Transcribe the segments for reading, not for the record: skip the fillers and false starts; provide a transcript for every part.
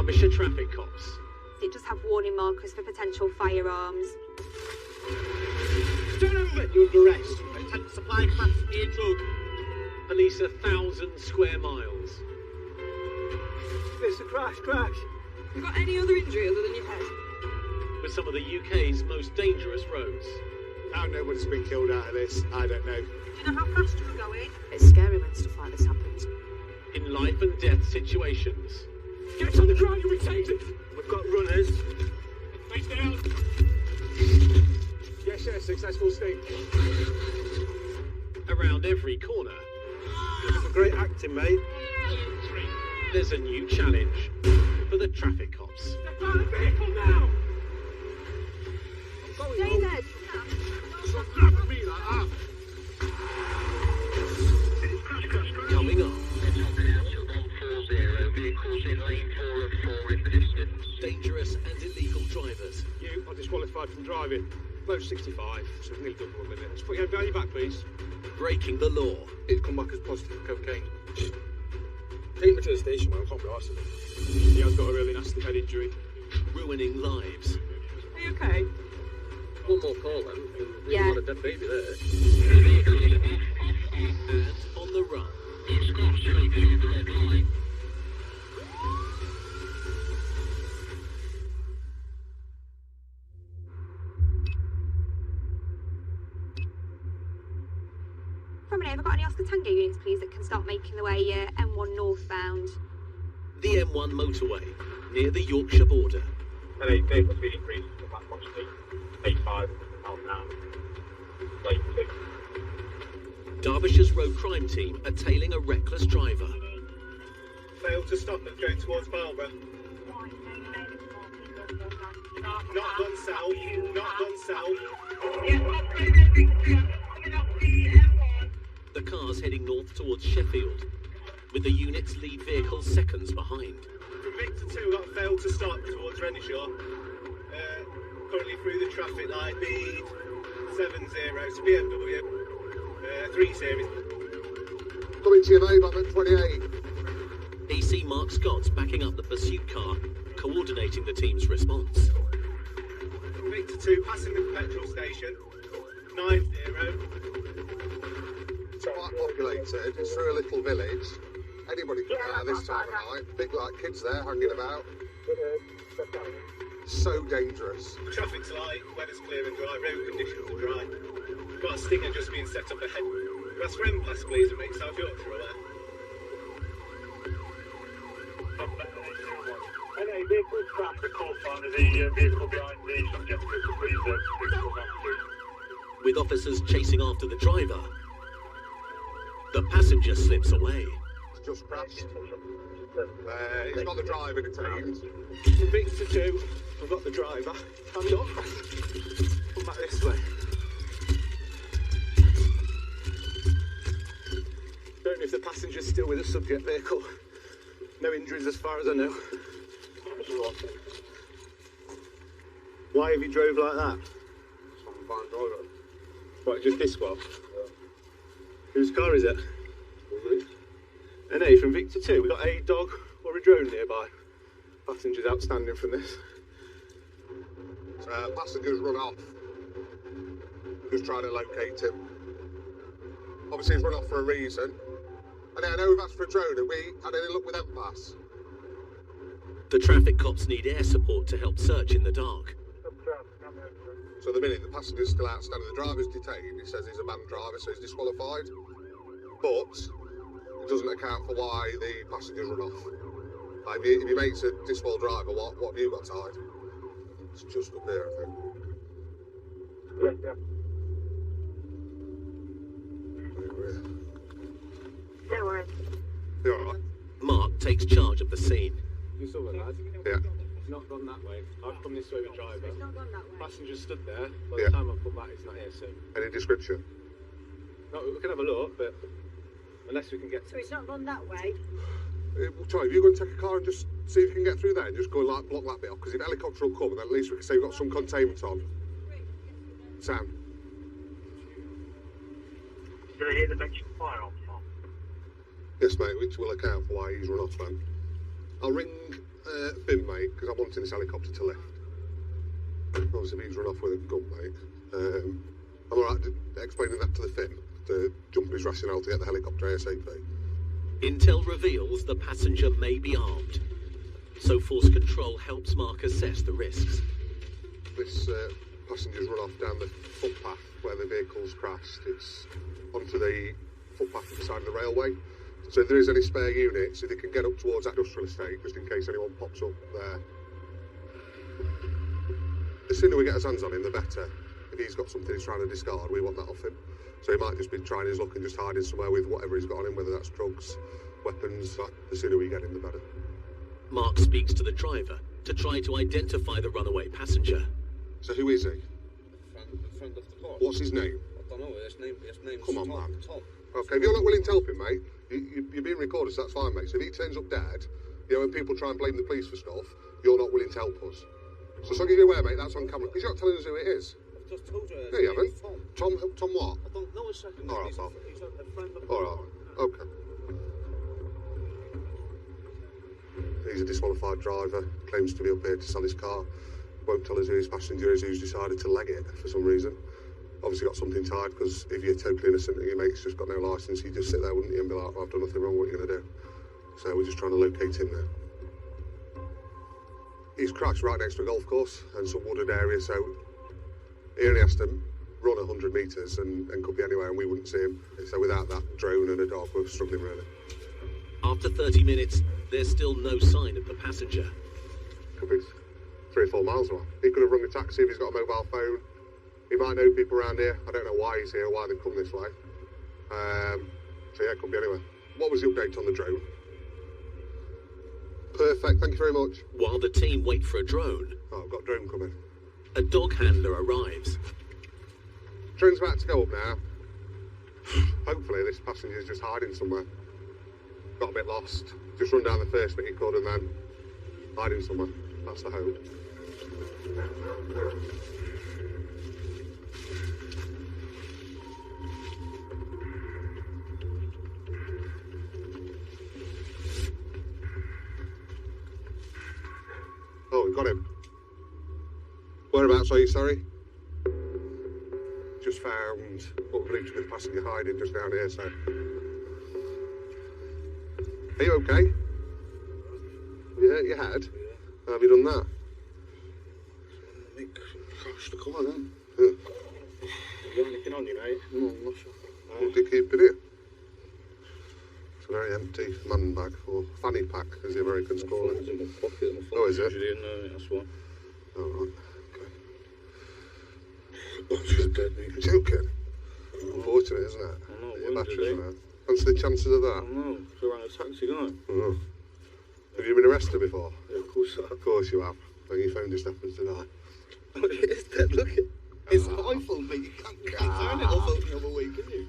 Derbyshire Traffic Cops. It does have warning markers for potential firearms. Turn over! You're under arrest. Attempt supply class A drug. Police 1,000 square miles. It's a crash. You got any other injury other than your head? With some of the UK's most dangerous roads. How nobody's been killed out of this, I don't know. Do you know how fast you were going? It's scary when stuff like this happens. In life and death situations. Get on the ground, you retarded! We've got runners. Face down. Yes, successful sting. Around every corner. Some great acting, mate. There's a new challenge for the Traffic Cops. Step out of the vehicle now! Stay there. Stop grabbing me like that! Coming up. Dangerous and illegal drivers. You are disqualified from driving. Low 65, so nearly double the limit. Just put your hand behind your back, please. Breaking the law. It's come back as positive for cocaine. Take me to the station, man. I can't be arsed with him. He has got a really nasty head injury. Ruining lives. Are you okay? One more call, then. Yeah. Got a dead baby there. And on the run. Promenade, have I got any Oscar Tango units, please, that can start making their way M1 northbound? The M1 motorway, near the Yorkshire border. And a vehicle speed increase to approximately 85 miles an hour. Lane 2. Derbyshire's road crime team are tailing a reckless driver. Failed to stop and going towards Marlborough. Not gone south. The car's heading north towards Sheffield, with the unit's lead vehicle seconds behind. From Victor 2, got failed to stop towards Renishaw. Currently through the traffic light, speed 70, it's a BMW, 3 Series. Coming to your name, I'm at 28. EC Mark Scott's backing up the pursuit car, coordinating the team's response. Victor 2, passing the petrol station, 90. It's quite populated, it's through a little village. Anybody can get out this time of night. Big like kids there hanging about. So dangerous. The traffic's light, weather's clear and dry, road conditions are dry. Got a stinger just being set up ahead. That's for M-Pass, please, and make South Yorkshire aware. Any vehicle trapped, the call sign of the vehicle behind the subject vehicle, please, vehicle back through. With officers chasing after the driver, the passenger slips away. It's just crashed. He's got the driver detained. From Victor 2, I've got the driver. Hand up. Come back this way. Don't know if the passenger's still with the subject vehicle. No injuries as far as I know. Why have you drove like that? Some fine driver. What, just this one? Yeah. Whose car is it? NA from Victor 2, we got a dog or a drone nearby. Passengers outstanding from this. Passengers run off. Just trying to locate him. Obviously he's run off for a reason. And I know we've asked for a drone. Have we had any luck with M-Pass? The traffic cops need air support to help search in the dark. So the minute the passenger's still outstanding, the driver's detained. He says he's a banned driver, so he's disqualified. But it doesn't account for why the passengers run off. Like if your mate's a disqual driver, what have you got tied? It's just up there, I think. Yeah. Don't worry. You alright? Mark takes charge of the scene. You saw that, lad? Yeah. It's not gone that way. I've come this way with the driver. It's not gone that way. Passenger stood there. By Yeah. the time I come back, it's not here, so... Any description? No, we can have a look, but... Unless we can get... So it's not gone that way? Charlie, if you go and take a car and just see if you can get through there and just go and like block that bit off, because if helicopter will come, then at least we can say we've got some containment on. Sam? Did I hear the mention firearms? Yes, mate, which will account for why he's run off then. I'll ring Finn, mate, because I'm wanting this helicopter to lift. Obviously, if he's run off with a gun, mate. I'm alright explaining that to the Finn, to jump his rationale to get the helicopter ASAP. Intel reveals the passenger may be armed, so Force Control helps Mark assess the risks. This passenger's run off down the footpath where the vehicle's crashed. It's onto the footpath at the side of the railway. So if there is any spare units, if they can get up towards that industrial estate, just in case anyone pops up there. The sooner we get our hands on him, the better. If he's got something he's trying to discard, we want that off him. So he might just be trying his luck and just hiding somewhere with whatever he's got on him, whether that's drugs, weapons. The sooner we get him, the better. Mark speaks to the driver to try to identify the runaway passenger. So who is he? The friend of the car. What's his name? I don't know, his name's Come on, Tom. man. Tom. Okay, if you're not willing to help him, mate, you're being recorded, so that's fine, mate. So if he turns up dead, when people try and blame the police for stuff, you're not willing to help us. So as long as you're aware, mate, that's on camera. Because you're not telling us who it is. I've just told you. No, you haven't. Tom. Tom what? I don't know his second name. All right, He's pal. a friend of the All right, okay. He's a disqualified driver, claims to be up here to sell his car. Won't tell us who his passenger is, who's decided to leg it for some reason. Obviously got something tied, because if you're totally innocent and your mate's just got no licence, you'd just sit there, wouldn't you, and be like, well, I've done nothing wrong, what are you going to do? So we're just trying to locate him there. He's crashed right next to a golf course and some wooded area, so he only has to run 100 metres and could be anywhere and we wouldn't see him. So without that drone and a dog, we're struggling really. After 30 minutes, there's still no sign of the passenger. Could be 3 or 4 miles away. He could have rung a taxi if he's got a mobile phone. He might know people around here. I don't know why he's here, why they've come this way. So yeah, it could be anywhere. What was the update on the drone? Perfect, thank you very much. While the team wait for a drone, Oh, I've got a drone coming. a dog handler arrives. Drone's about to go up now. Hopefully this passenger's just hiding somewhere. Got a bit lost. Just run down the first bit he could and then hiding somewhere. That's the hope. Oh, we got him. Whereabouts are you, sorry? Just found what we believe to be the passenger hiding just down here, so. Are you okay? You hurt your head? How have you done that? He crashed the car then. Yeah. Have you got anything on you, mate? No, I'm not sure. What do you keep in it? It's a very empty man bag, or fanny pack, as the Americans call it. It's in my pocket. My Oh, is it? usually in there, that's why. Oh, right. Okay. Oh, she's dead, mate. You're joking? Unfortunate, isn't it? I know, Your when batteries did on it. Fancy the chances of I that? don't know. So I ran a taxi, didn't I? Oh. Have you been arrested before? Yeah, of course I have. Of course you have. And your phone just happens to die. Oh, it is dead, look it. It's my phone, mate. You can't turn it off the other way, can you?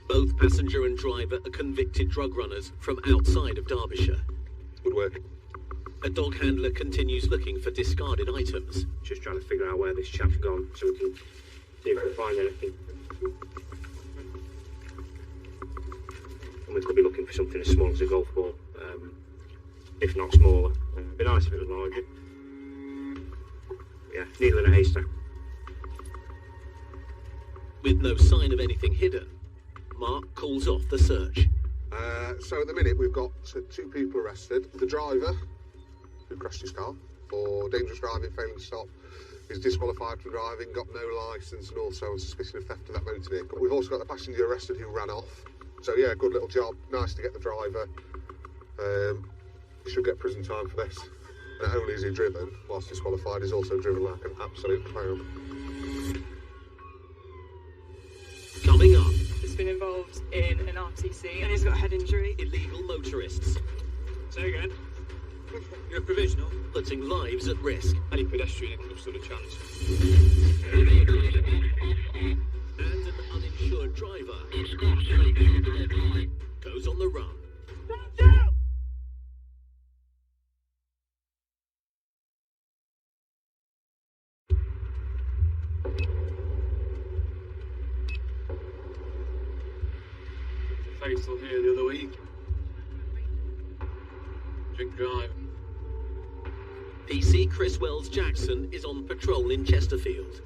Both passenger and driver are convicted drug runners from outside of Derbyshire. Good work. A dog handler continues looking for discarded items. Just trying to figure out where this chap's gone so we can see if we can find anything. And we could be looking for something as small as a golf ball, if not smaller. It'd be nice if it was larger. Yeah, needle in a haystack. With no sign of anything hidden, Mark calls off the search. So at the minute we've got 2 people arrested. The driver, who crashed his car for dangerous driving, failing to stop, is disqualified from driving, got no licence, and also on suspicion of theft of that motor vehicle. We've also got the passenger arrested who ran off. So yeah, good little job. Nice to get the driver. He should get prison time for this. Not only is he driven, whilst disqualified, he's also driven like an absolute clown. Coming up, He's been involved in an RTC and he's got a head injury. illegal motorists Say again. You're a provisional. putting lives at risk. Any pedestrian could have stood a chance. And an uninsured driver goes on the run. The fatal here the other week. drink drive. PC Chris Wells Jackson is on patrol in Chesterfield.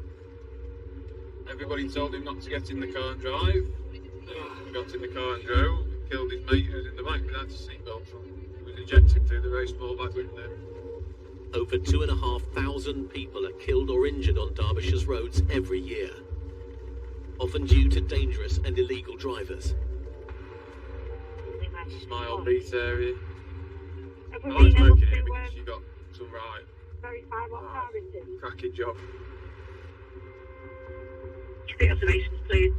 Everybody told him not to get in the car and drive. He got in the car and drove, killed his mate who was in the back without his seatbelt on. He was ejected through the very small back window. Over 2,500 people are killed or injured on Derbyshire's roads every year, often due to dangerous and illegal drivers. This is my old beat area. Have I we like been able working here to because you got some right verify what car it is? cracking job. Street observations, please.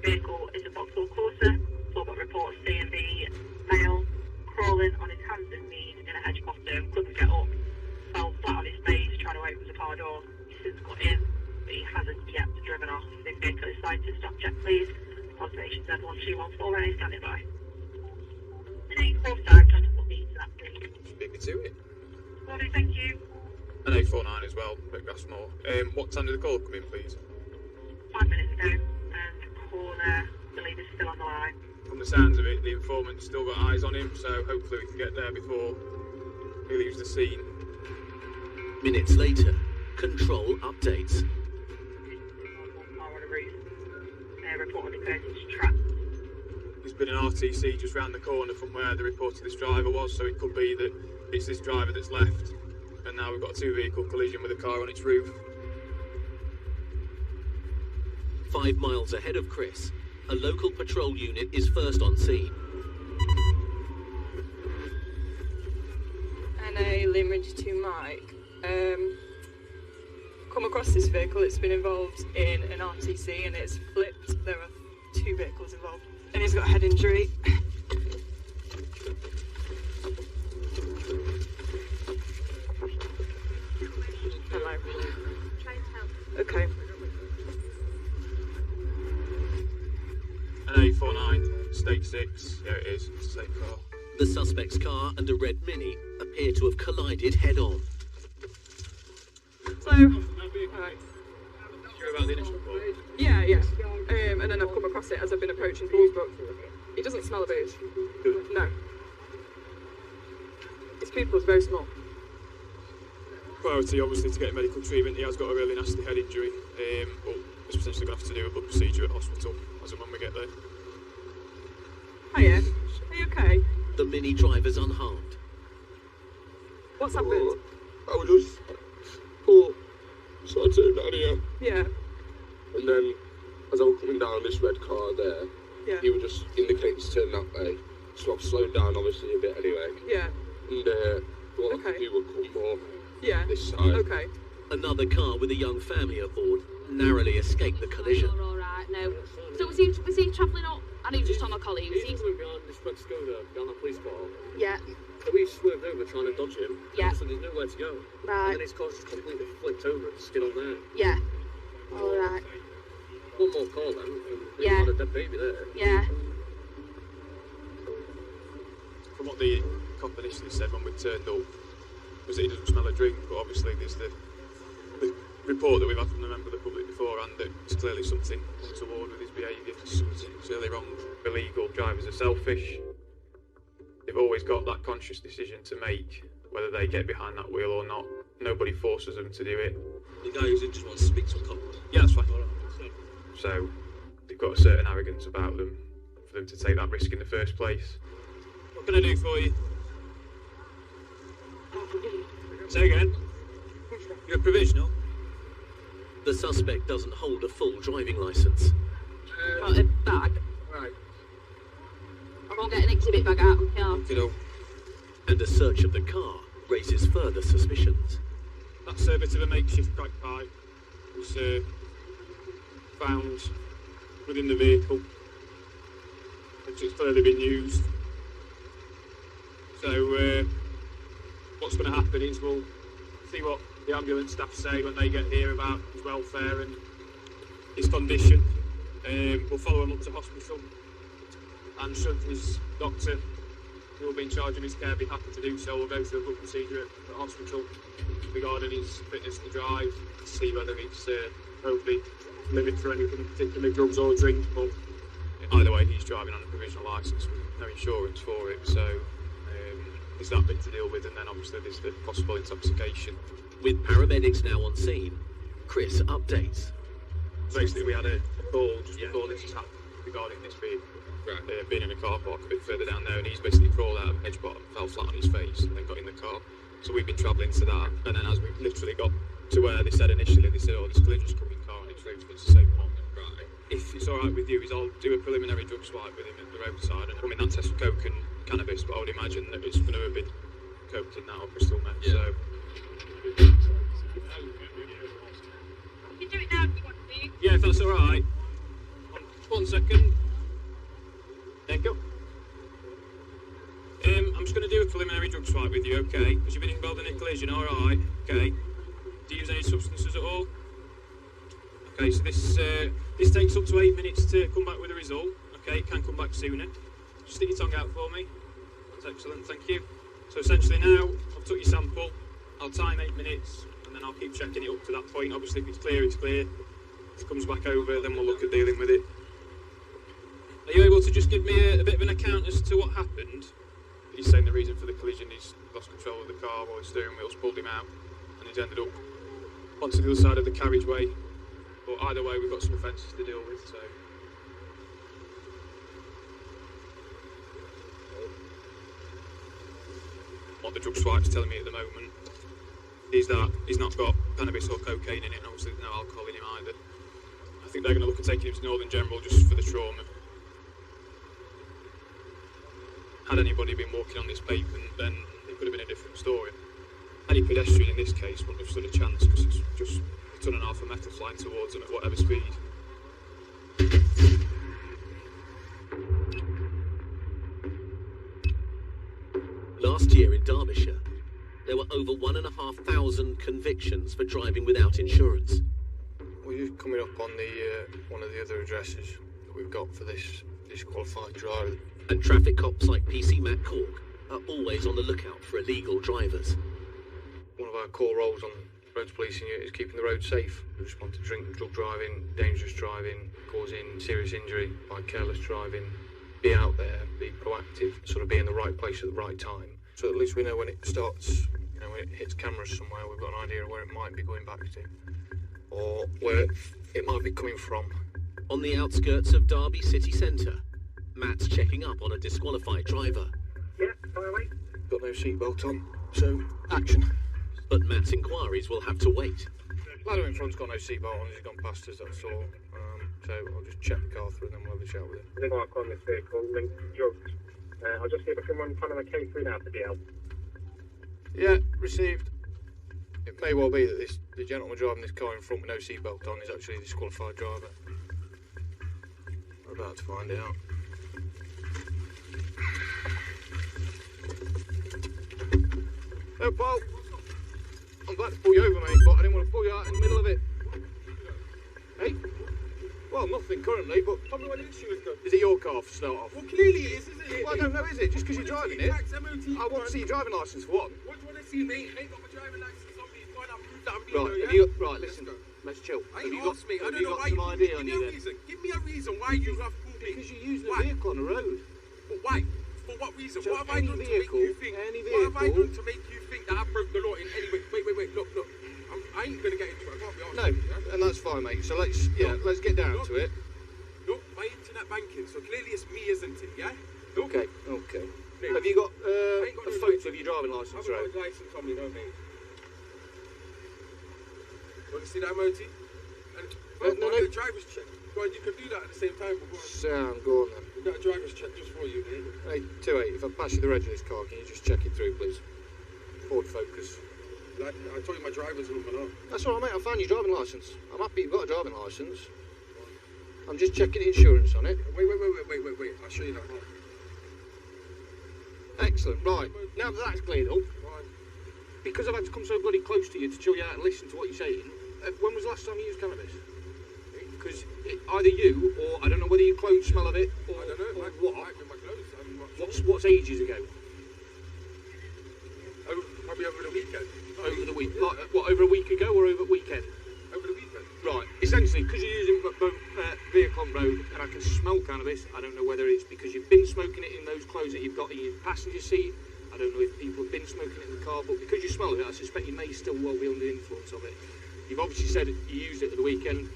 Vehicle is a Vauxhall Corsa. So got reports seeing the male crawling on his hands and knees in a hedge bottom. Couldn't get up. Fell flat on his face trying to open the car door. He's since got in, but he hasn't yet driven off. The vehicle is sighted. Stop check, please. Observation Z12E10 ready, standing by. 845, just to put me to that, please. Beat me to it. Morning, thank you. And 849 as well, but that's more. What time did the call come in, please? 5 minutes ago, and caller, the leader's still on the line. From the sounds of it, the informant's still got eyes on him, so hopefully we can get there before he leaves the scene. Minutes later, control updates. Report on the person's trap. There's been an RTC just round the corner from where the report of this driver was, so it could be that it's this driver that's left. And now we've got a two-vehicle collision with a car on its roof. 5 miles ahead of Chris, a local patrol unit is first on scene. NA Limerick to Mike. Come across this vehicle. It's been involved in an RTC and it's flipped. There are 2 vehicles involved, and he's got a head injury. Hello. Trying to help. Okay. An 849, state 6. There it is, it's the same car. The suspect's car and a red Mini appear to have collided head-on. So, right. You hear about the initial call? Yeah. And then I've come across it as I've been approaching Poolsbrook. He doesn't smell a booze. No. His pupil's very small. Priority, obviously, to get medical treatment. He has got a really nasty head injury, but he's potentially going to have to do a blood procedure at hospital as and when we get there. Hiya. Are you okay? The Mini driver's unharmed. What's happened? I was just started turning down here, Yeah. and then as I was coming down this red car there, Yeah. he was just indicating to turn that way. So I've slowed down obviously a bit anyway. Yeah. And what I Okay. could do would come more Yeah. this side. Okay. Another car with a young family aboard narrowly escaped the collision. You're all right, no. So was he travelling up? I know you just told my colleague. Was he? Coming behind this red Skoda, behind that police car. Yeah. So we swerved over trying to dodge him. Yeah. So there's nowhere to go. And Right. then his car just completely flipped over and skid on there. Yeah. All right. One more car then, and we Yeah. had a dead baby there. Yeah. From what the cop initially said when we turned up, was that he doesn't smell a drink, but obviously there's the report that we've had from the member of the public beforehand that it's clearly something untoward with his behaviour. It's really wrong, illegal. Drivers are selfish. They've always got that conscious decision to make, whether they get behind that wheel or not. Nobody forces them to do it. The guy who's in just wants to speak to a cop. Yeah, that's fine. So they've got a certain arrogance about them for them to take that risk in the first place. What can I do for you? Say again. You're a provisional? The suspect doesn't hold a full driving licence. Got a bag. Right. I won't get an exhibit bag out. Yeah. You know, And a search of the car raises further suspicions. That's a bit of a makeshift crack pipe. Was found within the vehicle. It's clearly been used. So what's going to happen is we'll see what the ambulance staff say when they get here about his welfare and his condition. We'll follow him up to hospital, and should his doctor, who will be in charge of his care, be happy to do so, we'll go through a blood procedure at the hospital regarding his fitness to drive, to see whether he's hopefully limit for anything, particularly drugs or drink. But either way, he's driving on a provisional licence with no insurance for it, so there's that bit to deal with, and then obviously there's the possible intoxication. With paramedics now on scene, Chris updates. Basically, we had a call just before this has happened regarding this vehicle being in a car park a bit further down there, and he's basically crawled out of a hedge bottom, fell flat on his face, and then got in the car. So we've been travelling to that, and then as we literally got to where they said initially, they said, oh, this collision's coming car, and it's literally the same one. Right. If it's alright with you, is I'll do a preliminary drug swipe with him at the roadside, and I mean, that tests for coke and cannabis, but I would imagine that it's going to have been coke in that or crystal meth, so... You can do it now if you want to. Yeah, if that's alright. 1 second. There you go. I'm just going to do a preliminary drug swipe with you, okay? Because you've been involved in a collision, alright? Okay. Do you use any substances at all? Okay, so this takes up to 8 minutes to come back with a result. Okay, it can come back sooner. Just stick your tongue out for me. That's excellent, thank you. So essentially now, I've took your sample, I'll time 8 minutes, and then I'll keep checking it up to that point. Obviously, if it's clear, it's clear. If it comes back over, then we'll look at dealing with it. Are you able to just give me a bit of an account as to what happened? He's saying the reason for the collision, he's lost control of the car while his steering wheel's pulled him out, and he's ended up onto the other side of the carriageway. But either way, we've got some offences to deal with, so... What the drug swipe's telling me at the moment is that he's not got cannabis or cocaine in it, and obviously there's no alcohol in him either. I think they're going to look at taking him to Northern General just for the trauma. Had anybody been walking on this pavement, then it could have been a different story. Any pedestrian in this case wouldn't have stood a chance, because it's just a ton and a half of metal flying towards them at whatever speed. Last year in Derbyshire, there were over 1,500 convictions for driving without insurance. We're just coming up on the one of the other addresses that we've got for this disqualified driver. And traffic cops like PC Matt Cork are always on the lookout for illegal drivers. One of our core roles on the roads policing unit is keeping the road safe. We respond to drink, drug driving, dangerous driving, causing serious injury by careless driving. Be out there, be proactive, sort of be in the right place at the right time. So at least we know when it starts, you know, when it hits cameras somewhere, we've got an idea of where it might be going back to, or where it might be coming from. On the outskirts of Derby city centre, Matt's checking up on a disqualified driver. Yeah, fire away. Got no seatbelt on, so action. But Matt's inquiries will have to wait. Ladder in front's got no seatbelt on, he's gone past us, that's all. So I'll just check the car through and then we'll have a chat with him. The mark on this vehicle linked to drugs. I'll just see if I can run Panama K3 now to DL. Yeah, received. It may well be that the gentleman driving this car in front with no seatbelt on is actually a disqualified driver. We're about to find out. No, Paul. I'm about to pull you over, mate, but I didn't want to pull you out in the middle of it. Hey? Well, nothing currently, but... Tell me when the insurance goes. Is it your car for start off? Well, clearly it is, isn't it? Well, I don't know, is it? Just because you're driving it? I want to see your driving licence for one. What do you want to see, mate? I ain't got my driving licence on me. It's fine, I'll prove that I'm Right, legal, right, listen. Let's chill. I ain't asked me. I don't know why you got some idea on give you me a then? reason. Give me a reason why you have pulled me. Because you're using a vehicle on the road. But why? For what reason? So What have I done to make you think? What have I done to make you think that I broke the law in any way? Wait. Look. I ain't gonna get into it. I can't be honest. No, and that's fine, mate. So let's get down to it. Look, my internet banking. So clearly it's me, isn't it? Yeah. Look. Okay. Mate, Have you got I ain't got a no photo of your driving licence, I've got right? no license on me, no, mate. Want to see that, Moti? No. Get a driver's check. Go on, you can do that at the same time. But Sound, go on then. we've got a driver's check just for you, mate. Hey, 28, if I pass you the reg of this car, can you just check it through, please? Ford Focus. Like, I told you my driver's number now. That's all right, mate. I found your driving licence. I'm happy you've got a driving licence. I'm just checking the insurance on it. Wait. I'll show you that. Excellent. Right. Now that that's cleared up, because I've had to come so bloody close to you to chill you out and listen to what you're saying, when was the last time you used cannabis? Because either you, or I don't know whether your clothes smell of it, or, I don't know. or what. Might be my clothes. I'm not sure. What's ages ago? Probably over the weekend. Over the week? Like, what, over a week ago or over weekend? Over the weekend. Right. Essentially, because you're using vehicle on road and I can smell cannabis, I don't know whether it's because you've been smoking it in those clothes that you've got in your passenger seat, I I don't know if people have been smoking it in the car, but because you smell it, I suspect you may still well be under the influence of it. You've obviously said you used it at the weekend,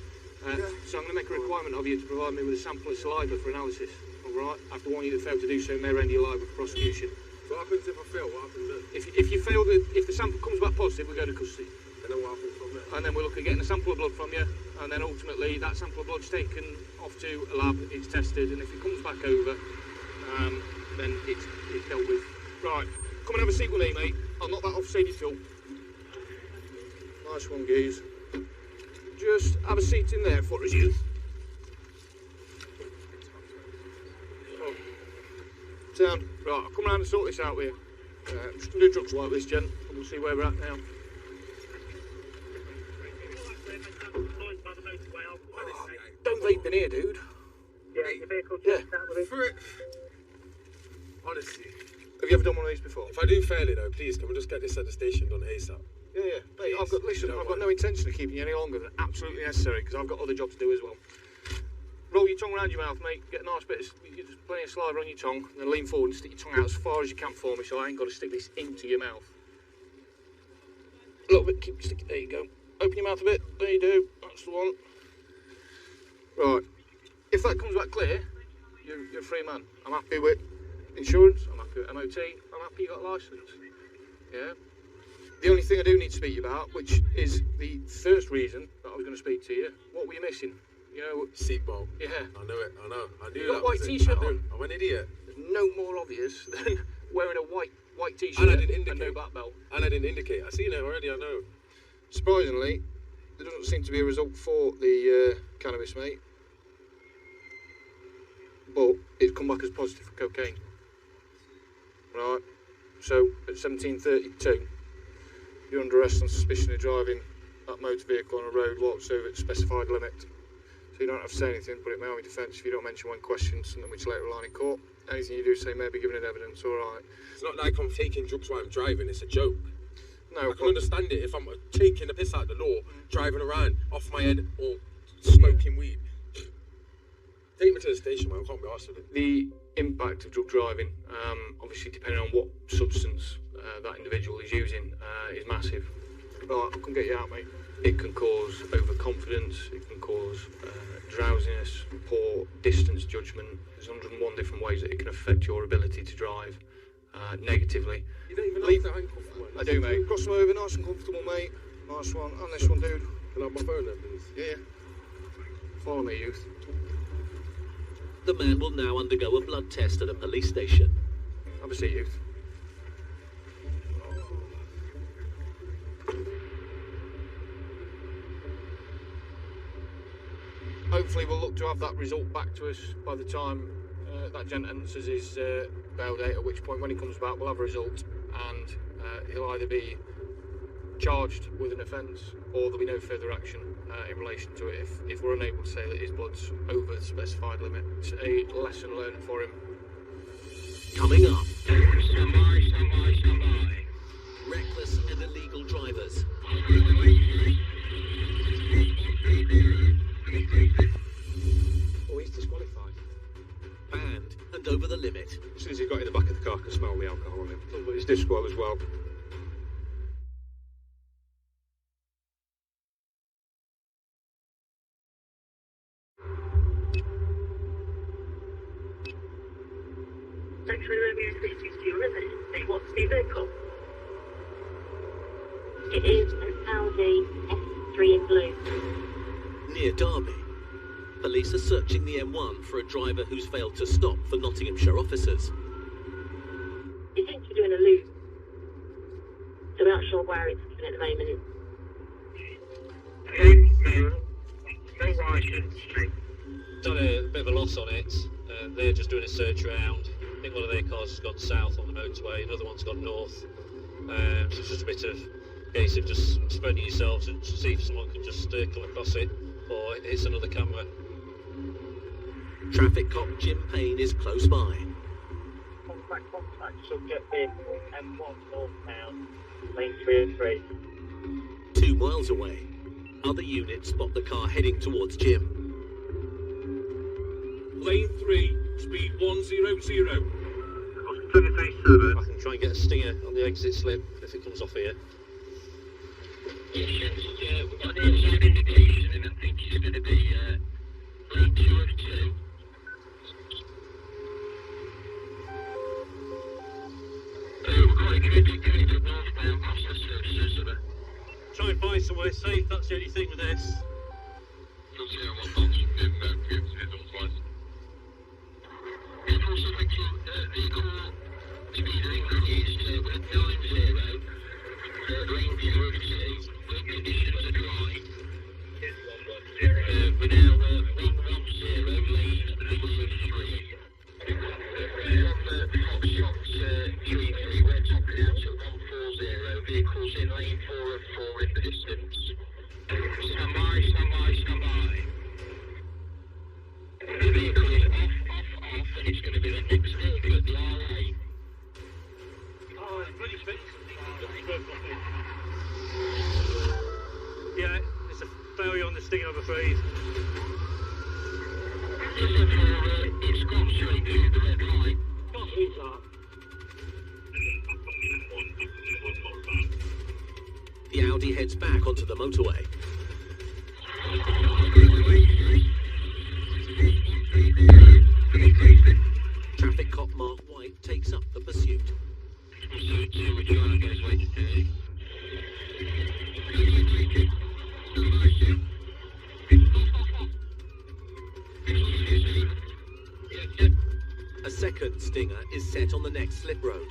so I'm going to make a requirement of you to provide me with a sample of saliva for analysis. Alright? I have to warn you that fail to do so may render you liable for prosecution. So what happens if I fail? What happens then? If you fail, if the sample comes back positive, we go to custody. And then what happens from there? And then we look at getting a sample of blood from you, and then ultimately that sample of blood's taken off to a lab, it's tested, and if it comes back over, then it's dealt with. Right, come and have a seat with me, mate. I'll knock that off, save you fuel. Nice one, Goose. Just have a seat in there for us, you. Oh. Sound. Right, I'll come round and sort this out with you. I'm just going to do drugs like this, Jen, and we'll see where we're at now. Don't vape in here, dude. Yeah, your vehicle Yeah. Honestly. Have you ever done one of these before? If I do fail it though, please, can we just get this at the station done ASAP? Yeah. Mate, I've got no intention of keeping you any longer than absolutely necessary, because I've got other jobs to do as well. Roll your tongue around your mouth, mate. Get a nice bit of, plenty of saliva on your tongue, and then lean forward and stick your tongue out as far as you can for me, so I ain't got to stick this into your mouth. A little bit, there you go. Open your mouth a bit, there you do, that's the one. Right, if that comes back clear, you're a free man. I'm happy with insurance, I'm happy with MOT, I'm happy you got a licence. Yeah? The only thing I do need to speak to you about, which is the first reason that I was going to speak to you, what were you missing? You know, seatbelt. Yeah. I know it, I know. I do You that. got a white t-shirt on. I'm an idiot. There's no more obvious than wearing a white t-shirt And I didn't indicate. and no back belt. And I didn't indicate. I seen it already, I know. Surprisingly, there doesn't seem to be a result for the cannabis, mate. But it's come back as positive for cocaine. Right, so at 17:32, you're under arrest on suspicion of driving that motor vehicle on a road whilst over its specified limit. So you don't have to say anything, but it may on your defence if you don't mention when questioned, something which later rely in court. Anything you do say may be given in evidence, alright? It's not like I'm taking drugs while I'm driving, it's a joke. No, I can understand it if I'm taking the piss out of the law, driving around off my head or smoking weed. Take me to the station, man, I can't be arsed with it. The impact of drug driving, obviously depending on what substance that individual is using, is massive. Right, I'll come get you out, mate. It can cause overconfidence, it can cause drowsiness, poor distance judgment. There's 101 different ways that it can affect your ability to drive negatively. You don't even like the handcuff one? I do, mate. Cross them over, nice and comfortable, mate. Nice one. And this one, dude. Can I have my phone there, please? Yeah. Follow me, youth. The man will now undergo a blood test at a police station. Have a seat, youth. Hopefully we'll look to have that result back to us by the time that gent enters his bail date, at which point when he comes back we'll have a result, and he'll either be charged with an offence or there'll be no further action in relation to it if we're unable to say that his blood's over the specified limit. It's a lesson learned for him. Coming up. Stand by. Reckless and illegal drivers. Oh, he's disqualified. Banned and over the limit. As soon as he got in the back of the car, I could smell the alcohol on him. But he's disqual as well. Sexually Romeo 360 your limit. They want to be vehicle. It is an Audi S3 in blue. Near Derby. Police are searching the M1 for a driver who's failed to stop for Nottinghamshire officers. It seems to be doing a loop. So we're not sure where it's at the moment. Done a bit of a loss on it. They're just doing a search around. I think one of their cars has gone south on the motorway, another one's gone north. So it's just a bit of case of just spreading yourselves and see if someone can just come across it or it hits another camera. Traffic cop Jim Payne is close by. Contact, subject vehicle, M1 northbound, lane 303. 2 miles away, other units spot the car heading towards Jim. Lane 3, speed 100. I can try and get a stinger on the exit slip if it comes off here. Yeah, we've got an inside indication, and I think it's going to be lane 2 of 2. We've got a committed going to northbound past the services of it. Try and find somewhere safe, that's the only thing with this. You'll see how one box in visual twice. We've also got vehicle speed increased with 90, lane 2 of 2. Road conditions are dry. We're now 110, lane 3 of 3. On the Foxtrot 33, we're topping out at 140. Vehicles in lane 4 of 4 in the distance. Stand by. The vehicle is off, and it's going to be the next vehicle at the RA. Oh, it's pretty fixed. Yeah, it's a failure on the stinger, I'm afraid. It's gone straight through the red line. Can't believe that. The Audi heads back onto the motorway. Traffic cop Mark White takes up the pursuit. A second stinger is set on the next slip road.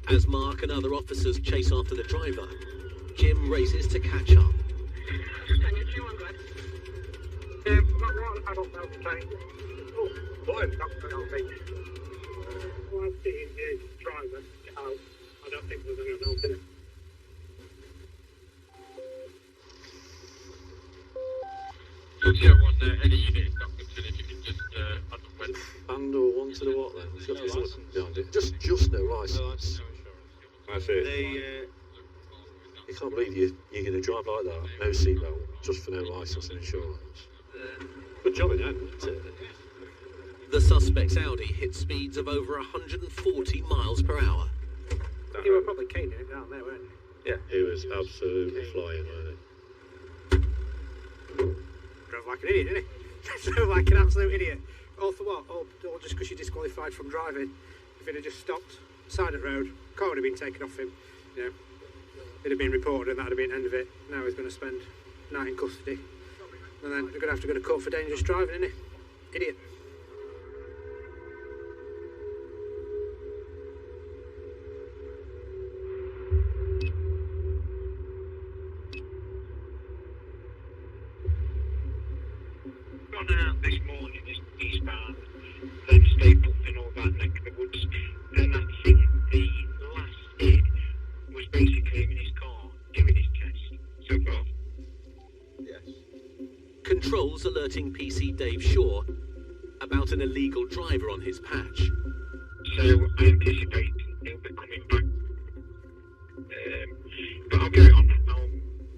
As Mark and other officers chase after the driver, Jim races to catch up. Band or one to the what then? It's got his license behind it. Just no license. That's it. You can't believe you're going to drive like that, no seatbelt, just for no license and insurance. Good job in the end, isn't it? The suspect's Audi hit speeds of over 140 miles per hour. You were probably caning it down there, weren't you? Yeah. He was absolutely flying, wasn't he? Drove like an idiot, didn't he? Drove like an absolute idiot. All for what? All just because you're disqualified from driving. If he'd have just stopped side of the road, car would have been taken off him. You know, it'd have been reported and that'd have been the end of it. Now he's going to spend a night in custody. And then they're going to have to go to court for dangerous driving, isn't he? Idiot. Gone out this morning, eastbound, then Stapleton and all that neck of the woods, and I think the last hit was basically him in his car doing his test so far. Yes. Controls alerting PC Dave Shaw about an illegal driver on his patch. So I anticipate he'll be coming back. But I'll get it on.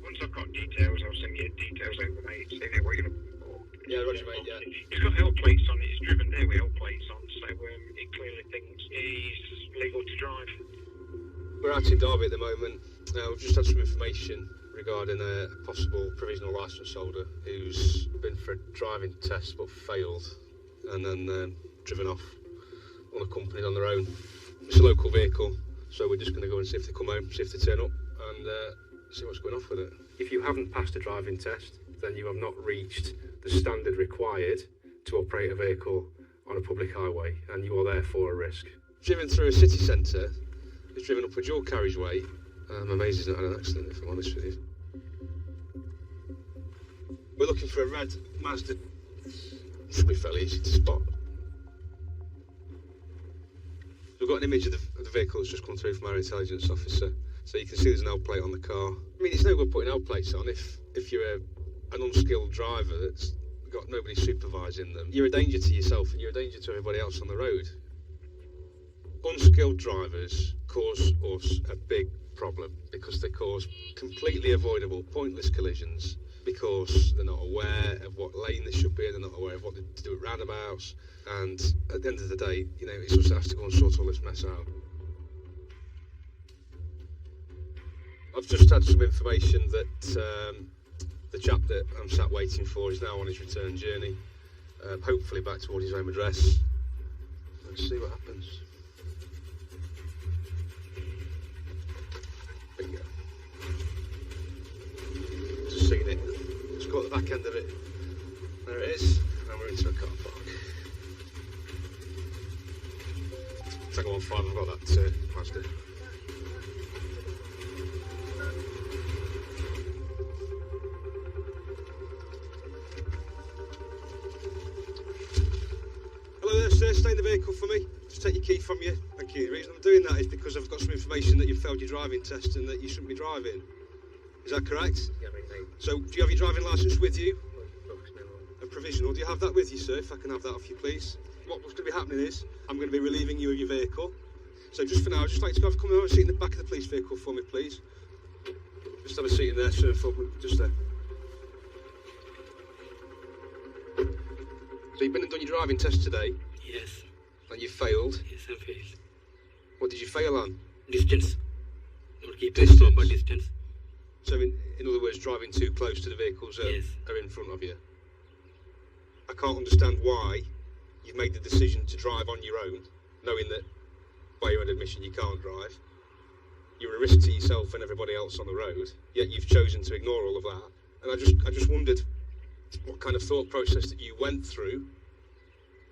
Once I've got details, I'll send you details over, mate. See what you're looking for. Yeah, roger, mate, yeah. He's got L plates on it. He's driven there with L plates on, so he clearly thinks he's legal to drive. We're out in Derby at the moment. We've just had some information regarding a possible provisional licence holder who's been for a driving test but failed and then driven off unaccompanied on their own. It's a local vehicle, so we're just going to go and see if they come home, see if they turn up and see what's going off with it. If you haven't passed a driving test, then you have not reached the standard required to operate a vehicle on a public highway, and you are therefore a risk. Driven through a city centre, he's driven up a dual carriageway. I'm amazed he's not had an accident, if I'm honest with you. We're looking for a red Mazda should be fairly easy to spot. We've got an image of the vehicle that's just come through from our intelligence officer, so you can see there's an L plate on the car. I mean, it's no good putting L plates on if you're an unskilled driver that's got nobody supervising them. You're a danger to yourself and you're a danger to everybody else on the road. Unskilled drivers cause us a big problem because they cause completely avoidable, pointless collisions because they're not aware of what lane they should be in, they're not aware of what to do at roundabouts, and at the end of the day, you know, it's just has to go and sort all this mess out. I've just had some information that the chap that I'm sat waiting for is now on his return journey, hopefully back towards his home address. Let's see what happens. There you go. Just seen it. Just got the back end of it. There it is. And we're into a car park. Tango 15, I've got that Mazda. Hello there, sir. Stay in the vehicle for me. Just take your key from you. Thank you. The reason I'm doing that is because I've got some information that you've failed your driving test and that you shouldn't be driving. Is that correct? Yeah, mate. So, do you have your driving licence with you? A provisional. Do you have that with you, sir? If I can have that off you, please. What's going to be happening is, I'm going to be relieving you of your vehicle. So just for now, I'd just like to go come over and sit in the back of the police vehicle for me, please. Just have a seat in there, sir. Just there. So you've been and done your driving test today? Yes. And you failed? Yes, I failed. What did you fail on? Distance. Not keep Distance. proper distance. So in other words, driving too close to the vehicles that Yes. are in front of you. I can't understand why you've made the decision to drive on your own, knowing that by your own admission you can't drive. You're a risk to yourself and everybody else on the road, yet you've chosen to ignore all of that. And I just wondered what kind of thought process that you went through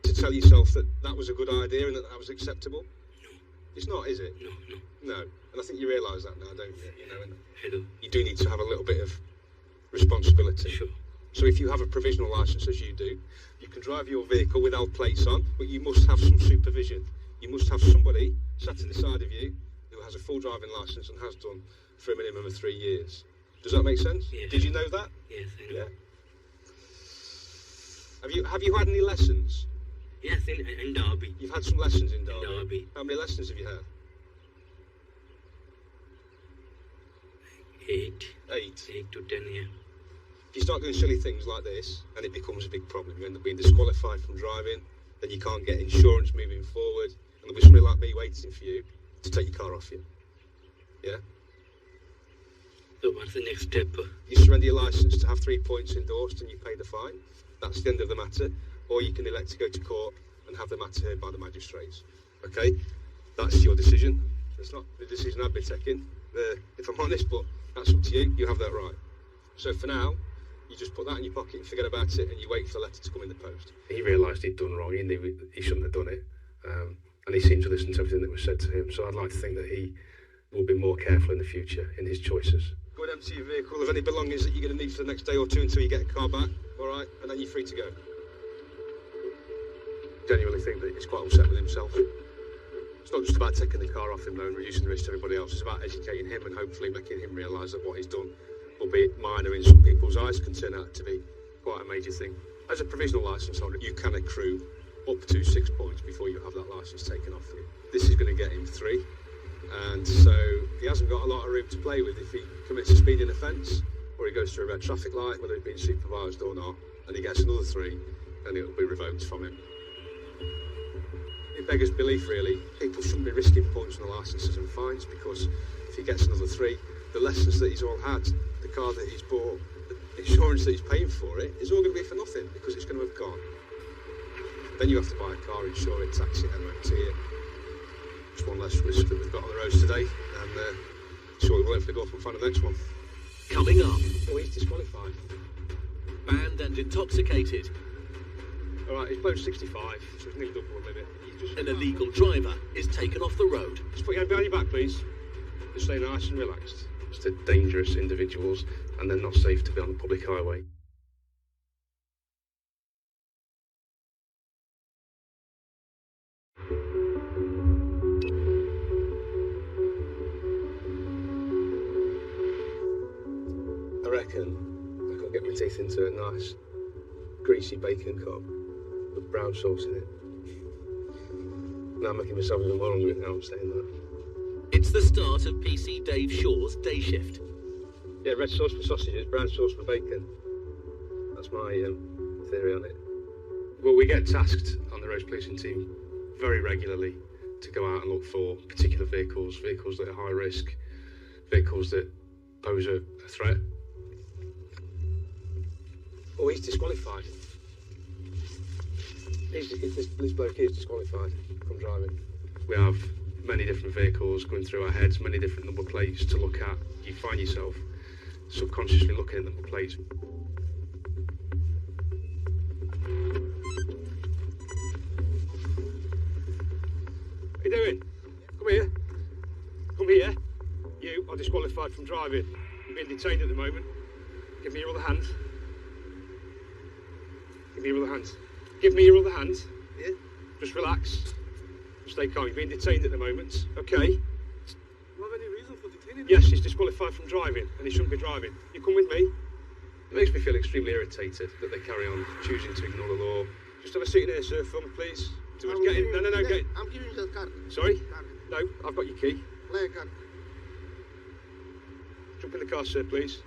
to tell yourself that that was a good idea and that that was acceptable. No. It's not, is it? No. No. And I think you realise that now, don't you? You know, and I do. you do need to have a little bit of responsibility. Sure. So if you have a provisional licence, as you do, you can drive your vehicle without plates on, but you must have some supervision. You must have somebody sat to the side of you who has a full driving licence and has done for a minimum of 3 years. Does that make sense? Yes. Did you know that? Yes, I know. Yeah. Have you had any lessons? Yes, in Derby. You've had some lessons in Derby? In Derby. How many lessons have you had? 8. 8 to 10, yeah. If you start doing silly things like this, and it becomes a big problem, you end up being disqualified from driving, then you can't get insurance moving forward, and there'll be somebody like me waiting for you to take your car off you. Yeah? So what's the next step? You surrender your licence to have 3 points endorsed and you pay the fine. That's the end of the matter. Or you can elect to go to court and have the matter heard by the magistrates. Okay? That's your decision. It's not the decision I'd be taking, if I'm honest, but that's up to you. You have that right. So for now, you just put that in your pocket and forget about it, and you wait for the letter to come in the post. He realised he'd done wrong. He knew he shouldn't have done it, and he seemed to listen to everything that was said to him. So I'd like to think that he will be more careful in the future in his choices. Go and empty your vehicle of any belongings that you're going to need for the next day or two until you get a car back, all right? And then you're free to go. Genuinely think that he's quite upset with himself. It's not just about taking the car off him though and reducing the risk to everybody else. It's about educating him and hopefully making him realise that what he's done, albeit minor in some people's eyes, can turn out to be quite a major thing. As a provisional licence holder, you can accrue up to 6 points before you have that licence taken off you. This is going to get him 3, and so he hasn't got a lot of room to play with if he commits a speeding offence or he goes through a red traffic light, whether he's been supervised or not, and he gets another 3, then it'll be revoked from him. It beggars belief, really. People shouldn't be risking points on the licences and fines, because if he gets another 3, the lessons that he's all had, the car that he's bought, the insurance that he's paying for it, is all going to be for nothing, because it's going to have gone. Then you have to buy a car, insure it, tax it, MOT it. Just one less risk that we've got on the roads today, and sure we'll hopefully go off and find the next one. Coming up. Oh, he's disqualified. Banned and intoxicated. Alright, he's blown 65, so it's nearly double the limit. An illegal driver is taken off the road. Just put your hand behind your back, please. Just stay nice and relaxed. Just dangerous individuals, and they're not safe to be on the public highway. second, I can get my teeth into a nice, greasy bacon cob with brown sauce in it. Now I'm making myself even more hungry now I'm saying that. It's the start of PC Dave Shaw's day shift. Yeah, red sauce for sausages, brown sauce for bacon. That's my theory on it. Well, we get tasked on the roads policing team very regularly to go out and look for particular vehicles that are high risk, vehicles that pose a threat. Oh, he's disqualified. This bloke is disqualified from driving. We have many different vehicles going through our heads, many different number plates to look at. You find yourself subconsciously looking at number plates. What are you doing? Come here. Come here. You are disqualified from driving. You're being detained at the moment. Give me your other hand. Give me your other hand. Give me your other hand. Yeah. Just relax. Stay calm. You're being detained at the moment. Okay. Do you have any reason for detaining him? Yes, he's disqualified from driving, and he shouldn't be driving. You come with me. It makes me feel extremely irritated that they carry on choosing to ignore the law. Just have a seat in here, sir, for me, please. Get in. No, get in. I'm giving you the card. Sorry? No, I've got your key. Play a card. Jump in the car, sir, please.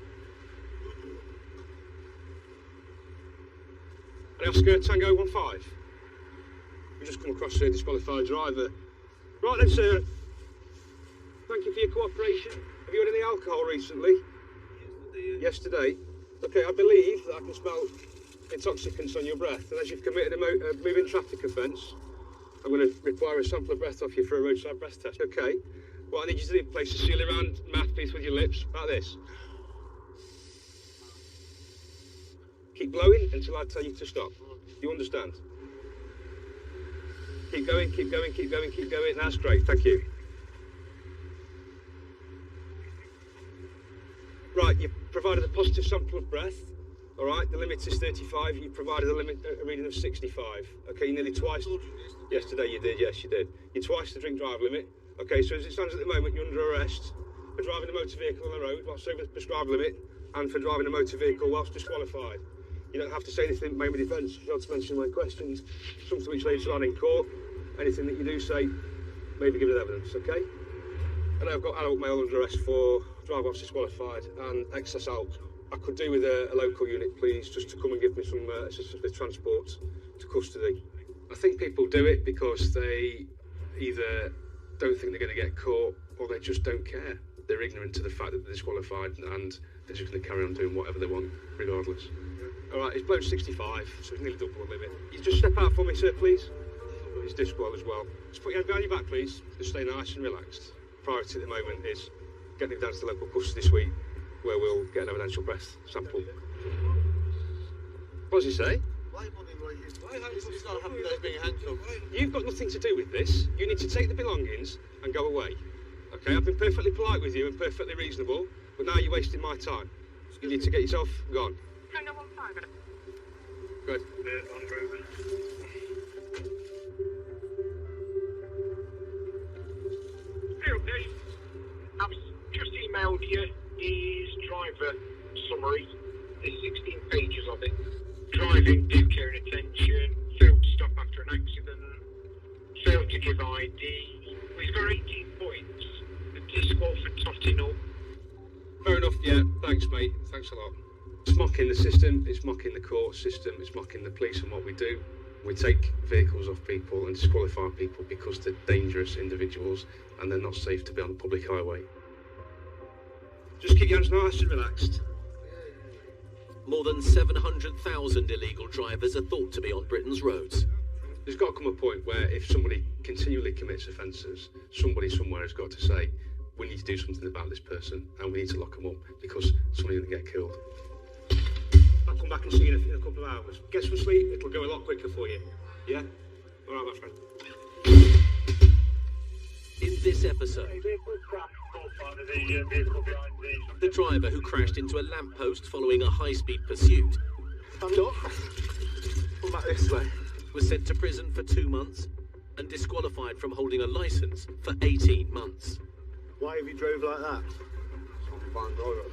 And Oscar Tango 15. We just come across a disqualified driver. Right then, sir. Thank you for your cooperation. Have you had any alcohol recently? Yesterday. Okay, I believe that I can smell intoxicants on your breath, and as you've committed a moving traffic offence, I'm going to require a sample of breath off you for a roadside breath test. Okay. What I need you to do, place a seal around mouthpiece with your lips, like this. Keep blowing until I tell you to stop. You understand? Keep going, keep going, keep going, keep going. That's great, thank you. Right, you've provided a positive sample of breath. All right, the limit is 35. You provided a reading of 65. Okay, you nearly twice. Yesterday you did, yes, you did. You twice the drink drive limit. Okay, so as it stands at the moment, you're under arrest for driving a motor vehicle on the road whilst over the prescribed limit and for driving a motor vehicle whilst disqualified. You don't have to say anything to make me defence. You don't have to mention my questions, something which later on in court. Anything that you do say may be given as evidence, okay? And I've got adult male under arrest for drive whilst disqualified and excess alcohol. I could do with a local unit, please, just to come and give me some assistance with transport to custody. I think people do it because they either don't think they're going to get caught or they just don't care. They're ignorant to the fact that they're disqualified and they're just going to carry on doing whatever they want, regardless. All right, he's blown 65, so it's nearly double the limit. You just step out for me, sir, please. He's disqual as well. Just put your hand behind your back, please. Just stay nice and relaxed. Priority at the moment is getting him down to the local custody suite, where we'll get an evidential breath sample. What does he say? You've got nothing to do with this. You need to take the belongings and go away. Okay, I've been perfectly polite with you and perfectly reasonable, but now you're wasting my time. You need to get yourself gone. Good. I've just emailed you his driver summary. There's 16 pages of it. Driving, due care and attention, failed to stop after an accident, failed to give ID. He's got 18 points. The disqual for totting up. Fair enough, yeah. Thanks, mate. Thanks a lot. It's mocking the system, it's mocking the court system, it's mocking the police and what we do. We take vehicles off people and disqualify people because they're dangerous individuals and they're not safe to be on the public highway. Just keep your hands nice and relaxed. More than 700,000 illegal drivers are thought to be on Britain's roads. There's got to come a point where if somebody continually commits offences, somebody somewhere has got to say, we need to do something about this person and we need to lock them up because somebody's going to get killed. I'll come back and see you in a couple of hours. Get some sleep, it'll go a lot quicker for you. Yeah? All right, my friend. In this episode, the driver who crashed into a lamppost following a high-speed pursuit Stand up. Come back this way. was sent to prison for 2 months and disqualified from holding a licence for 18 months. Why have you drove like that? I'm fine driver.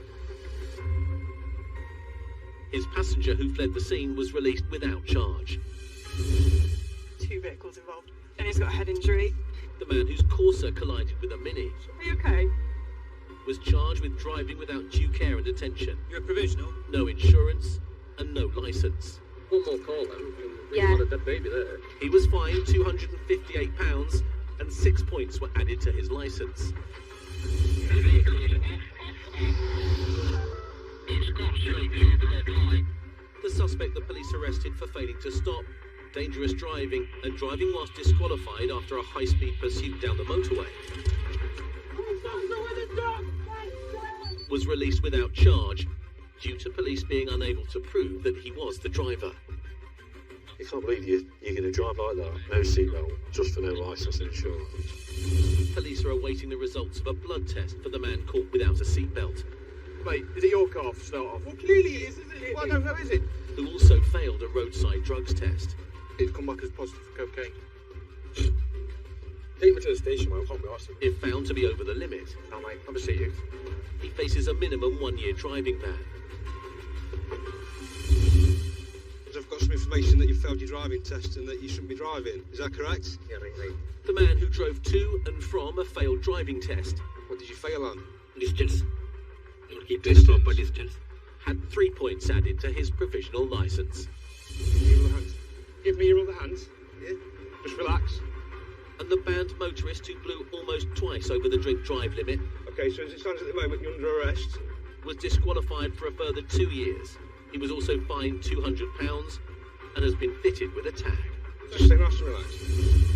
His passenger who fled the scene was released without charge. 2 vehicles involved, and he's got a head injury. The man whose Corsa collided with a Mini Are you okay? was charged with driving without due care and attention. You're a provisional? No insurance and no licence. One more call then. Yeah. Got a dead baby there. He was fined £258 and 6 points were added to his licence. The suspect the police arrested for failing to stop, dangerous driving and driving whilst disqualified after a high-speed pursuit down the motorway was released without charge due to police being unable to prove that he was the driver. You can't believe you're going to drive like that. No seatbelt, just for no licence and insurance. Police are awaiting the results of a blood test for the man caught without a seatbelt. Mate, is it your car for start off? Well, clearly it is, isn't it? Well, I don't know, is it? Who also failed a roadside drugs test. It's come back as positive for cocaine. Take me to the station, man. I can't be arsed. If found to be over the limit, No, mate. Have a seat, you. he faces a minimum 1-year driving ban. I've got some information that you failed your driving test and that you shouldn't be driving. Is that correct? Yeah, right. The man who drove to and from a failed driving test What did you fail on? Distance. Don't keep this proper distance. had 3 points added to his provisional licence. Give me your other hand. Yeah. Just relax. And the banned motorist who blew almost twice over the drink drive limit Okay, so as it stands at the moment, you're under arrest. was disqualified for a further 2 years. He was also fined £200 and has been fitted with a tag. Just stay nice and relaxed.